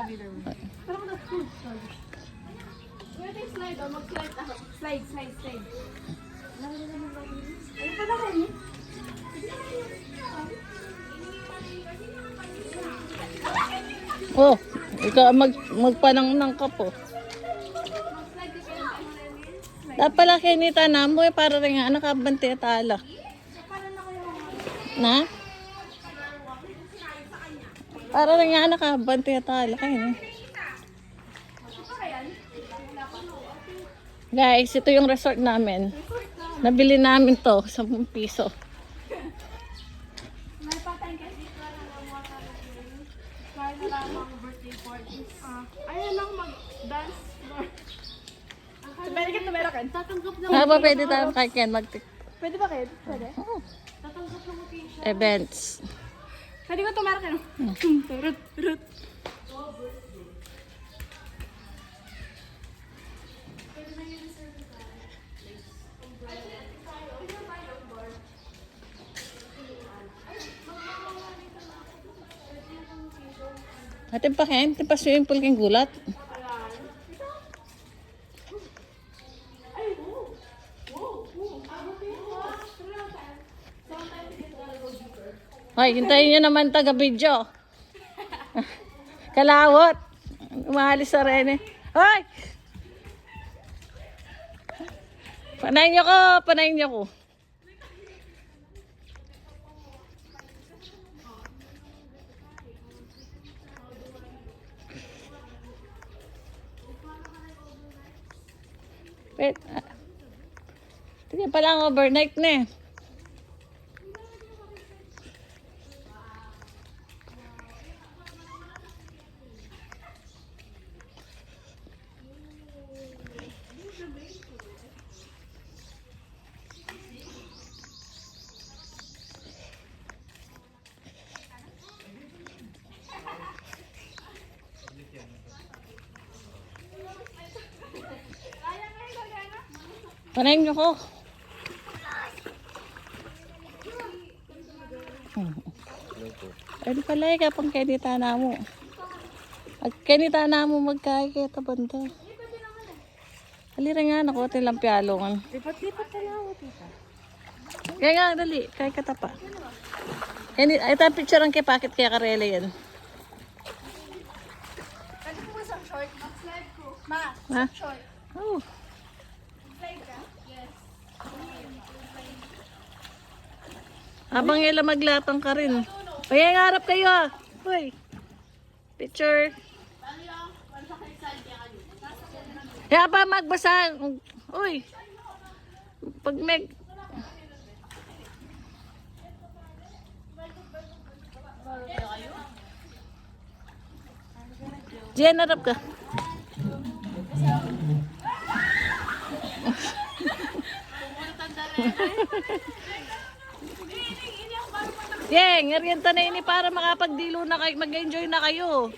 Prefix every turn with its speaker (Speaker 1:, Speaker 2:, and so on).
Speaker 1: traveler mo. Pero mo na-food. Pwede slide o mag-slide ako. Slide. Ano pa na kayo?
Speaker 2: Oh, ikaw magpanang ka po. Dapat pala kinita na mo para rin nga nakabanti at ala. Na? Para rin nga nakabanti at ala kayo. Guys, ito yung resort namin. Nabili namin to, 10 piso.
Speaker 1: May patay kasi para lang water. Kaya na lang mga birthday parties. Ayaw lang mag-dance. Tumera ka. Tatanggap na.
Speaker 2: Nga ba pwede tayo kay Ken
Speaker 1: Pwede ba kayo? Pwede. Tatanggap ng occasion.
Speaker 2: events?
Speaker 1: Pwede ko tumera kayo. Turut.
Speaker 2: Atin pa Ken, pa swimming pool keng gulat. Hoy, hintayin nyo naman taga-video. Kalawot. Umahalis sa Rene. Hoy! Panayin nyo ko. Wait. Sige pa lang overnight na eh. Panayin nyo ko. Pwede pala eh, kapang kanita na mo. Pag kanita na mo magkakita banda. Halira nga, nakuha lang piyalongan.
Speaker 1: Lipat-lipat na lang ako, tita.
Speaker 2: Kaya nga, dali. Kaya katapa. Ito ang picture ang kipakit kaya karela yan.
Speaker 1: Pwede ko isang short. Mag-slide ko. Ma,
Speaker 2: Ha?
Speaker 1: short.
Speaker 2: Oh.
Speaker 1: Slide ka? Yes.
Speaker 2: Habang ila maglatang ka rin. Kaya nga harap kayo ah. Uy. Picture. Kaya ba magbasa? Uy. Pag meg... Diyan, harap ka. Yeng, ngarienta na ini para makapagdilo na kayo, mag-enjoy na kayo.